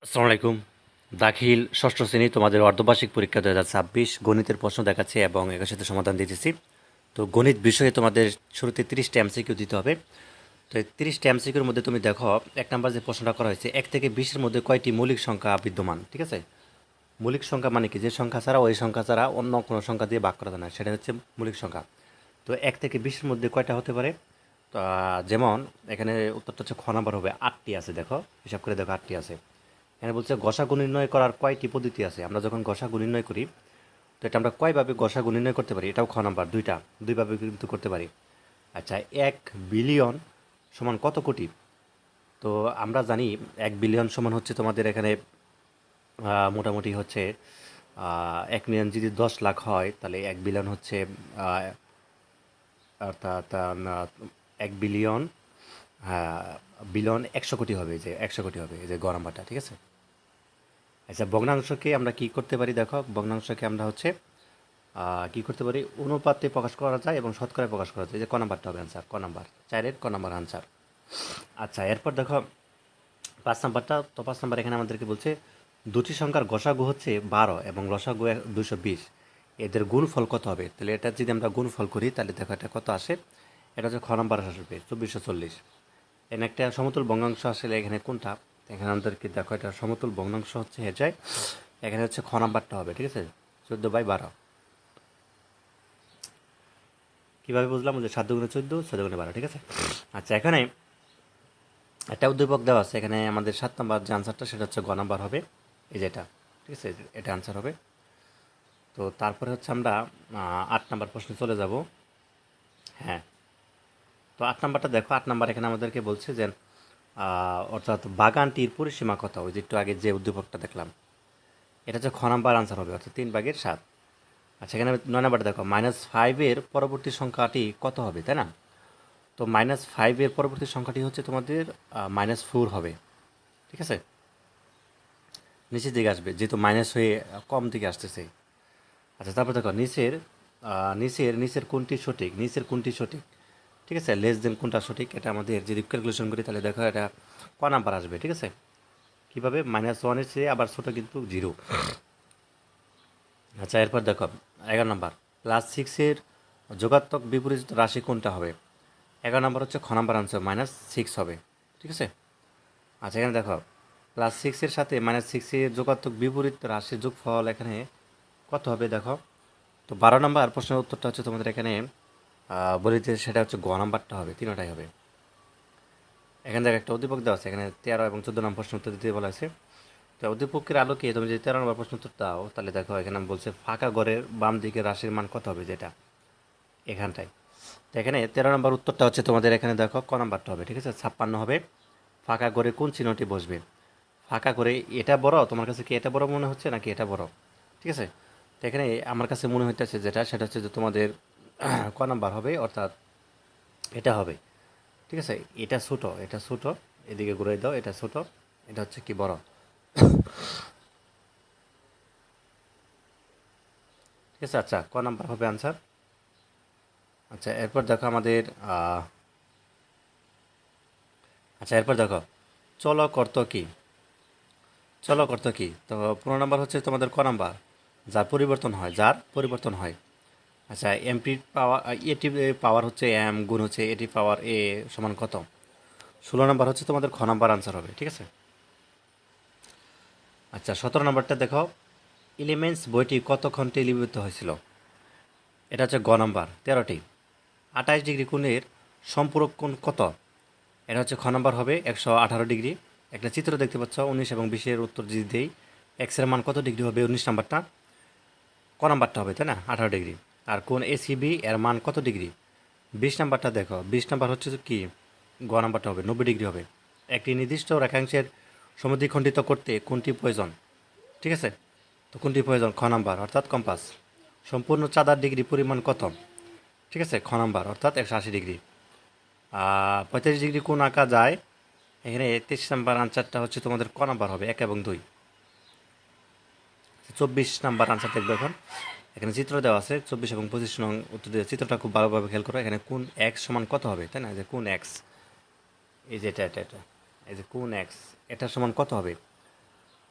আসসালামু আলাইকুম। দাখিল ষষ্ঠ শ্রেণী তোমাদের অর্ধবার্ষিক পরীক্ষা 2026 গণিতের প্রশ্ন দেখাচ্ছে এবং এর সাথে সমাধান দিতেছি। তো গণিত বিষয়ে তোমাদের শুরুতে 30টা এমসিকিউ দিতে হবে। তো এই 30টা এমসিকিউর মধ্যে তুমি দেখো 1 নাম্বার যে প্রশ্নটা করা হয়েছে 1 থেকে 20-এর মধ্যে কয়টি মৌলিক সংখ্যা বিদ্যমান, ঠিক আছে? মৌলিক সংখ্যা মানে কি, যে সংখ্যা ছাড়া ওই সংখ্যা ছাড়া অন্য কোনো সংখ্যা দিয়ে ভাগ করা যায় না, সেটা হচ্ছে মৌলিক সংখ্যা। তো 1 থেকে 20-এর মধ্যে কয়টা হতে পারে? তো যেমন এখানে উত্তরটা হচ্ছে খ নাম্বার হবে, 8টি আছে। দেখো হিসাব করে দেখো 8টি আছে। এখানে বলছে গসাগু নির্ণয় করার কয়টি পদ্ধতি আছে। আমরা যখন গসাগু নির্ণয় করি, তো এটা আমরা কয়ভাবে গসাগু নির্ণয় করতে পারি? এটাও খ নাম্বার, দুইভাবে কিন্তু করতে পারি। আচ্ছা, 1 বিলিয়ন সমান কত কোটি? তো আমরা জানি 1 বিলিয়ন সমান হচ্ছে তোমাদের এখানে মোটামুটি হচ্ছে 1 মিলিয়ন যদি 10 লাখ হয়, তাহলে 1 বিলিয়ন হচ্ছে আহ, অর্থাৎ 1 বিলিয়ন, হ্যাঁ, বিলিয়ন 100 কোটি হবে, যে 100 কোটি হবে, এই যে গ নাম্বারটা, ঠিক আছে? আচ্ছা, ভগ্নাংশকে আমরা কি করতে পারি? দেখো ভগ্নাংশকে আমরা হচ্ছে কি করতে পারি, অনুপাতে প্রকাশ করা যায় এবং শতকরায় প্রকাশ করা যায়। যে ক নাম্বারটা হবে আনসার, ক নাম্বার, 4-এর ক নাম্বার আনসার। আচ্ছা, এরপর দেখো 5 নাম্বারটা। তো 5 নাম্বার এখানে আমাদেরকে বলছে দুটি সংখ্যার গসাগু হচ্ছে 12 এবং লসাগু 220, এদের গুণফল কত হবে? তাহলে এটা যদি আমরা গুণফল করি তাহলে দেখো এটা কত আসে। এটা হচ্ছে খ নাম্বার আসবে 2440। এখানে একটা সমতুল ভগ্নাংশ আসলে এখানে কোনটা? এখানে আমাদেরকে দেখো এটা সমতুল ভগ্নাংশ হচ্ছে যায়, এখানে হচ্ছে খ নাম্বারটা হবে, ঠিক আছে? 14/12। কীভাবে বুঝলাম? যে 7 × 14, 14 × 12, ঠিক আছে? আচ্ছা, এখানে একটা উদ্দীপক দেওয়া আছে। এখানে আমাদের 7 নাম্বার যে আনসারটা সেটা হচ্ছে গ নাম্বার হবে, এই যে এটা, ঠিক আছে? এটা আনসার হবে। তো তারপরে হচ্ছে আমরা 8 নাম্বার প্রশ্নে চলে যাব। হ্যাঁ, তো 8 নাম্বারটা দেখো। 8 নাম্বার এখানে আমাদেরকে বলছে যে অর্থাৎ বাগানটির পরিসীমা কত? ওই যে একটু আগে যে উদ্দীপকটা দেখলাম, এটা হচ্ছে খ নাম্বার আনসার হবে, অর্থাৎ 3/7। আচ্ছা, এখানে 9 নাম্বারটা দেখো, -5-এর পরবর্তী সংখ্যাটি কত হবে, তাই না? তো -5-এর পরবর্তী সংখ্যাটি হচ্ছে তোমাদের -4 হবে, ঠিক আছে? নিচের দিকে আসবে, যেহেতু মাইনাস হয়ে কম দিকে আসতেছে। আচ্ছা, তারপর দেখো নিচের কোনটি সঠিক, নিচের কোনটি সঠিক, ঠিক আছে? লেস দেন কোনটা সঠিক, এটা আমাদের যদি ক্যালকুলেশন করি তাহলে দেখো এটা ক নাম্বার আসবে, ঠিক আছে? কীভাবে? -1-এর চেয়ে আবার ছোটো কিন্তু 0। আচ্ছা, এরপর দেখো 11 নাম্বার, +6-এর যোগাত্মক বিপরীত রাশি কোনটা হবে? 11 নাম্বার হচ্ছে খ নাম্বার আনসার, -6 হবে, ঠিক আছে? আচ্ছা, এখানে দেখো +6-এর সাথে -6-এর যোগাত্মক বিপরীত রাশির যোগফল এখানে কত হবে? দেখো, তো 12 নাম্বার প্রশ্নের উত্তরটা হচ্ছে তোমাদের এখানে বলিতে, সেটা হচ্ছে গ নাম্বারটা হবে, তিনটাই হবে। এখানে দেখো একটা উদ্দীপক দেওয়া আছে, এখানে 13 এবং 14 নম্বর প্রশ্ন উত্তর দিতে বলা আছে। তো উদ্দীপকের আলোকে তুমি যদি 13 নম্বর প্রশ্ন উত্তর দাও, তাহলে দেখো এখানে বলছে ফাঁকা ঘরের বাম দিকে রাশির মান কত হবে, যেটা এখানটায়। তো এখানে 13 নম্বর উত্তরটা হচ্ছে তোমাদের এখানে দেখো ক নাম্বারটা হবে, ঠিক আছে? 56 হবে। ফাঁকা ঘরে কোন চিহ্নটি বসবে? ফাঁকা করে এটা বড়, তোমার কাছে কি এটা বড় মনে হচ্ছে নাকি এটা বড়? ঠিক আছে? তো এখানে আমার কাছে মনে হইতেছে যেটা, সেটা হচ্ছে যে তোমাদের ক নাম্বার হবে, অর্থাৎ এটা হবে, ঠিক আছে? এটা ছোট, এটা ছোট, এদিকে ঘুরাই দাও, এটা ছোট, এটা হচ্ছে কি বড়, ঠিক আছে? আচ্ছা, ক নাম্বার হবে আনসার। আচ্ছা, এরপর দেখো আমাদের আচ্ছা, এরপর দেখো চলক অর্থ কি? চলক অর্থ কি? তো 15 নাম্বার হচ্ছে তোমাদের ক নাম্বার, যার পরিবর্তন হয়, যার পরিবর্তন হয়। আচ্ছা, এমপি পাওয়ার, এটি পাওয়ার হচ্ছে এম গুণ হচ্ছে এটি পাওয়ার এ সমান কত? 16 নাম্বার হচ্ছে তোমাদের খ নাম্বার আনসার হবে, ঠিক আছে? আচ্ছা, 17 নাম্বারটা দেখো, এলিমেন্টস বইটি কত খণ্ডে লিপিবদ্ধ হয়েছিল? এটা হচ্ছে গ নাম্বার, 13টি। 28 ডিগ্রি কোণের সম্পূরক কোণ কত? এটা হচ্ছে খ নাম্বার হবে, 118 ডিগ্রি। একটা চিত্র দেখতে পাচ্ছ, 19 এবং 20-এর উত্তর যদি দেই, এক্সের মান কত ডিগ্রি হবে? 19 নাম্বারটা, ক নাম্বারটা হবে, তাই না? 18 ডিগ্রি। আর কোণ এসিবি এর মান কত ডিগ্রি? 20 নাম্বারটা দেখো, 20 নাম্বার হচ্ছে কি, গ নাম্বারটা হবে, 90 ডিগ্রি হবে। একটি নির্দিষ্ট রেখাংশের সমদ্বিখণ্ডিত করতে কোনটি প্রয়োজন? ঠিক আছে? তো কোনটি প্রয়োজন? খ নাম্বার, অর্থাৎ কম্পাস। সম্পূর্ণ চাঁদার ডিগ্রি পরিমাণ কত? ঠিক আছে, খ নাম্বার, অর্থাৎ 180 ডিগ্রি। 45 ডিগ্রি কোণ আঁকা যায়? এখানে 23 নাম্বার আনসারটা হচ্ছে তোমাদের ক নাম্বার হবে, 1 এবং 2। 24 নাম্বার আনসার দেখবে এখন। এখানে চিত্র দেওয়া আছে, 24 এবং 25 নং উত্তর দিয়ে চিত্রটা খুব ভালোভাবে খেয়াল করো। এখানে কোণ এক্স সমান কত হবে, তাই না? যে কোণ এক্স, এই যে এটা, এই যে কোণ এক্স, এটা সমান কত হবে?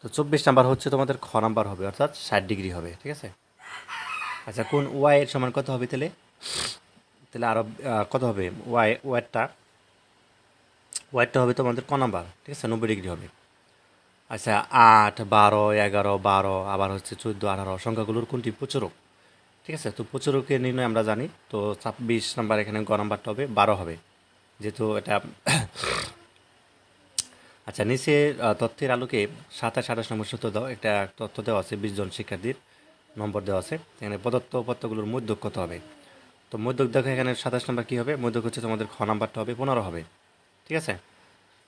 তো 24 নাম্বার হচ্ছে তোমাদের খ নাম্বার হবে, অর্থাৎ 60 ডিগ্রি হবে। ঠিক আছে। আচ্ছা, কোন ওয়াই এর সমান কত হবে তাহলে? তাহলে আরও কত হবে? ওয়াইটটা হবে তোমাদের ক নাম্বার। ঠিক আছে, 90 ডিগ্রি হবে। আচ্ছা, 8, 12, 11, 12, আবার হচ্ছে 14, 18 সংখ্যাগুলোর কোনটি প্রচুরক? ঠিক আছে, তো প্রচুরকের নির্ণয় আমরা জানি। তো 26 নাম্বার এখানে গ নাম্বারটা হবে 12 হবে, যেহেতু এটা আচ্ছা, নিচে তথ্যের আলোকে 27, 28 নম্বর সূত্র দাও। একটা তথ্য দেওয়া আছে, 20 জন শিক্ষার্থীর নম্বর দেওয়া আছে। এখানে প্রদত্ত উপাত্তগুলোর মধ্যক কত হবে? তো মধ্যক দেখো, এখানে 27 নাম্বার কী হবে? মধ্যক হচ্ছে তোমাদের খ নাম্বারটা হবে 15 হবে। ঠিক আছে।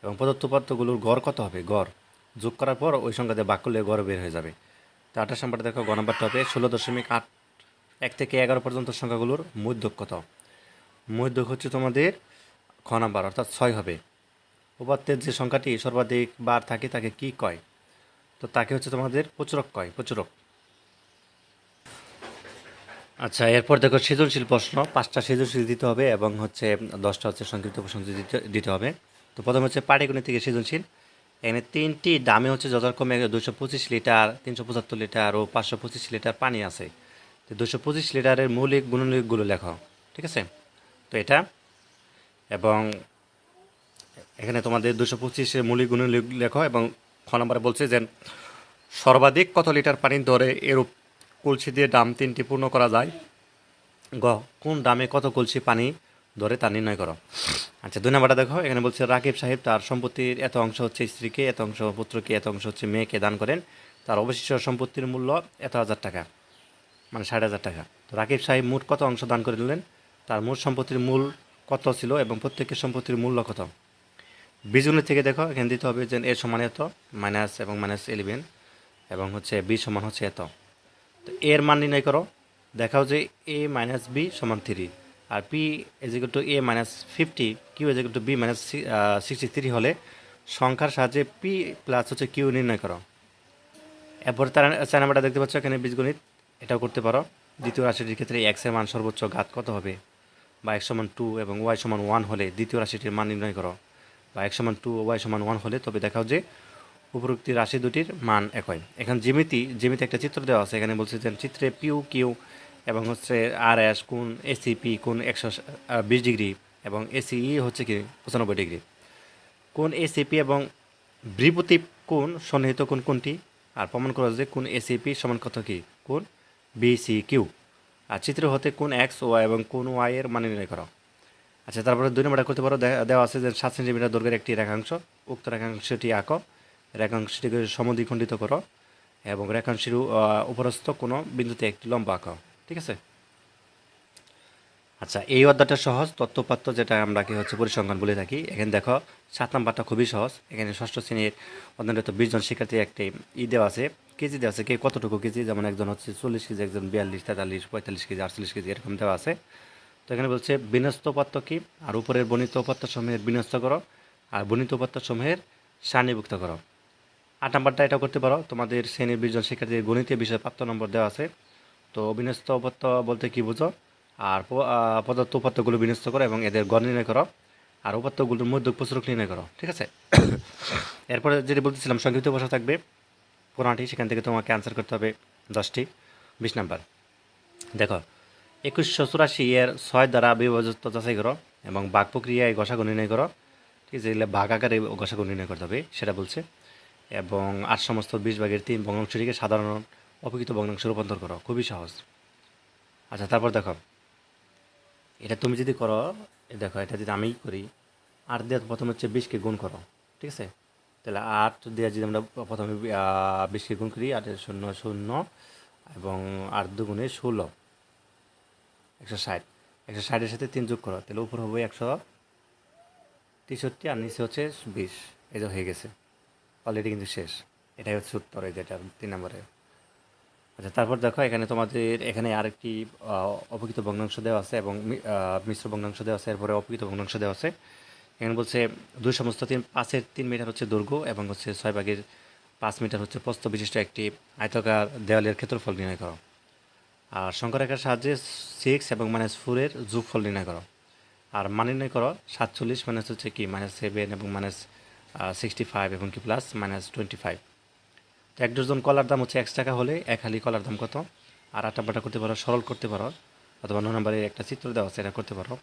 এবং প্রদত্ত উপাত্তগুলোর গড় কত হবে? গড় যোগ করার পর ওই সংখ্যা দিয়ে ভাগ করলে গড় বের হয়ে যাবে। তো 28 নাম্বার দেখো, গ নাম্বারটা হবে 16.8, 1 থেকে 11 পর্যন্ত সংখ্যাগুলোর মধ্যক কত? মধ্যক হচ্ছে তোমাদের খ নাম্বার, অর্থাৎ 6 হবে। উপাত্তের যে সংখ্যাটি সর্বাধিক বার থাকে তাকে কি কয়? তো তাকে হচ্ছে তোমাদের প্রচুরক কয়, প্রচুরক। আচ্ছা, এরপর দেখো সৃজনশীল প্রশ্ন। 5টা সৃজনশীল দিতে হবে এবং হচ্ছে 10টা হচ্ছে সংক্ষিপ্ত প্রশ্ন দিতে হবে। তো প্রথম হচ্ছে পাটিগণিত থেকে সৃজনশীল। এখানে 3টি দামে হচ্ছে যথাক্রমে 225 লিটার, 375 লিটার ও 525 লিটার পানি আছে। তো 225 লিটারের মৌলিক গুণনীয়কগুলো লেখো। ঠিক আছে। তো এটা এবং এখানে তোমাদের 225-এর মৌলিক গুণনীয়ক লেখো এবং খ নম্বরে বলছে যে সর্বাধিক কত লিটার পানি ধরে এরূপ কলসি দিয়ে ডাম 3টি পূর্ণ করা যায়? গ, কোন ডামে কত কলসি পানি ধরে তা নির্ণয় করো। আচ্ছা, 2 নম্বরটা দেখো, এখানে বলছে রাকিব সাহেব তার সম্পত্তির এত অংশ হচ্ছে স্ত্রীকে, এত অংশ পুত্রকে, এত অংশ হচ্ছে মেয়েকে দান করেন। তার অবশিষ্ট সম্পত্তির মূল্য এত হাজার টাকা, মানে 60,000 টাকা। তো রাকিব সাহেব মোট কত অংশ দান করে দিলেন? তার মোট সম্পত্তির মূল কত ছিল এবং প্রত্যেকের সম্পত্তির মূল্য কত? বীজগণিত থেকে দেখো, এখানে দিতে হবে যে এ সমান এত, মাইনাস এবং -11 এবং হচ্ছে বি সমান হচ্ছে এত। তো এর মান নির্ণয় করো। দেখাও যে a মাইনাস বি সমান 3, আর p = a-50, q = b-63 হলে সংখ্যার সাহায্যে p প্লাস হচ্ছে q নির্ণয় করো। এরপর তার 4 নাম্বারটা দেখতে পাচ্ছ, এখানে বীজগণিত, এটাও করতে পারো। দ্বিতীয় রাশিটির ক্ষেত্রে x এর মান সর্বোচ্চ ঘাত কত হবে? বা x সমান 2 এবং y সমান 1 হলে দ্বিতীয় রাশিটির মান নির্ণয় করো। বা x সমান 2 ও y সমান 1 হলে তবে দেখাও যে উপরোক্ত রাশি দুটির মান একই। এখানে জ্যামিতি একটা চিত্র দেওয়া আছে। এখানে বলছে যে চিত্রে পিউ কিউ এবং হচ্ছে আর এস কোণ এসিপি কোণ 120 ডিগ্রি এবং এসিই হচ্ছে কি 95 ডিগ্রি। কোণ এসিপি এবং বৃহৎ কোণ সন্নিহিত কোণ কোনটি? আর প্রমাণ করা যে কোণ এসিপি সমান কত কি কোণ বিসি কিউ। আর চিত্র হতে কোণ এক্স ওয়াই এবং কোণ ওয়াই এর মান নির্ণয় করো। আচ্ছা, তারপরে 2 নম্বরটা করতে পারো। দেওয়া আছে যে 7 সেন্টিমিটার দৈর্ঘ্যের একটি রেখাংশ, উক্ত রেখাংশটি আঁকো। রেখাংশটিকে সমদ্বিখণ্ডিত করো এবং রেখাংশের উপরস্থ কোনো বিন্দুতে একটি লম্ব আঁকো। ঠিক আছে। আচ্ছা, এই অধ্যায়টা সহজ, তথ্যপাত্র যেটা আমরা কি হচ্ছে পরিসংখ্যান বলে থাকি। এখানে দেখো 7 নাম্বারটা খুবই সহজ। এখানে ষষ্ঠ শ্রেণীর অধ্যয়নরত 20 জন শিক্ষার্থী একটি দেওয়া আছে, কেজি দেওয়া আছে, কে কতটুকু কেজি, যেমন একজন হচ্ছে 40 কেজি, একজন 42, 43, 45 কেজি, 48 কেজি এরকম দেওয়া আছে। তো এখানে বলছে বিন্যস্ত উপাত্ত কি? আর উপরের বর্ণিত উপাত্ত সমূহের বিন্যস্ত করো আর বর্ণিত উপাত্ত সমূহের সারণীভুক্ত করো। 8 নাম্বারটা এটা করতে পারো। তোমাদের শ্রেণীর 20 জন শিক্ষার্থীর গণিতীয় বিষয়ে প্রাপ্ত নম্বর দেওয়া আছে। তো বিন্যস্ত উপাত্ত বলতে কি বুঝো? আর প্রদত্ত উপাত্তগুলো বিন্যস্ত করো এবং এদের গড় নির্ণয় করো আর উপাত্তগুলোর মধ্যে প্রচুরক নির্ণয় করো। ঠিক আছে। এরপরে যেটি বলতেছিলাম সংক্ষিপ্ত ভাষা থাকবে 15টি, সেখান থেকে তোমাকে অ্যান্সার করতে হবে 10টি। 20 নাম্বার দেখো, 2184 এর 6 দ্বারা বিভাজিত যাচাই করো এবং ভাগ প্রক্রিয়ায় গসাগু নির্ণয় করো। ঠিক আছে, এগুলো ভাগ আকারে গসাগু নির্ণয় করতে হবে সেটা বলছে। এবং 8 সমস্ত 20/3 ভগ্নাংশটিকে সাধারণ অপেক্ষিত ভগ্নাংশে রূপান্তর করো। খুবই সহজ। আচ্ছা, তারপর দেখো, এটা তুমি যদি করো, দেখো এটা যদি আমি করি, 8 দিয়ে প্রথমে হচ্ছে 20কে গুণ করো। ঠিক আছে, তাহলে 8 দিয়ে যদি আমরা প্রথমে 20কে গুণ করি, 8 শূন্য শূন্য এবং 8 দুগুণে 16, 160। 160-এর সাথে 3 যোগ করো, তাহলে উপর হবে 163 আর নিচে হচ্ছে 20। এই যে হয়ে গেছে, অলরেডি কিন্তু শেষ। এটাই হচ্ছে উত্তর, এই যেটা 3 নম্বরে। আচ্ছা, তারপর দেখো, এখানে তোমাদের এখানে আরেকটি অপেক্ষিত ভগ্নাংশ দেওয়া আছে এবং মিশ্র ভগ্নাংশ দেওয়া আছে, এরপরে অপেক্ষিত ভগ্নাংশ দেওয়া আছে। এখানে বলছে 2 সমস্ত 5-এর 3 মিটার হচ্ছে দৈর্ঘ্য এবং হচ্ছে 6/5 মিটার হচ্ছে প্রস্থ বিশিষ্ট একটি আয়তাকার দেওয়ালের ক্ষেত্রফল নির্ণয় করো। আর সংখ্যারেখার সাহায্যে 6 এবং -4 এর যোগফল নির্ণয় করো। আর মান নির্ণয় করো 47 মাইনাস হচ্ছে কি -7 এবং -65 এবং কি প্লাস -25। তো 1 ডজন কলার দাম হচ্ছে 1 টাকা হলে 1 হালি কলার দাম কত? আর আটাপাটা করতে পারো, সরল করতে পারো, অথবা 9 নম্বরের একটা চিত্র দেওয়া আছে, এটা করতে পারো।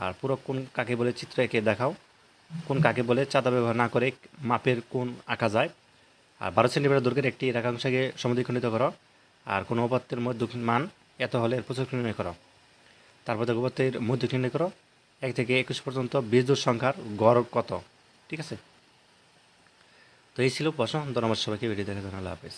আর পুরো কোণ কাকে বলে চিত্র এঁকে দেখাও। কোণ কাকে বলে চাঁদা ব্যবহার না করে মাপের কোণ আঁকা যায়। আর 12 সেন্টিমিটার দৈর্ঘ্যের একটি রেখাংশকে সমদ্বিখণ্ডিত করো। আর কোনো উপাত্তের মধ্যক মান এত হলে এর প্রচুর নির্ণয় করো। তারপর দেখো উপাত্তের মধ্যক নির্ণয় করো। 1 থেকে 21 পর্যন্ত বীজজোড় সংখ্যার গড় কত? ঠিক আছে। তো এই ছিল প্রশ্ন। ধন্যবাদ সবাইকে, ভিডিও দেখার জন্য। আল্লাহ হাফেজ।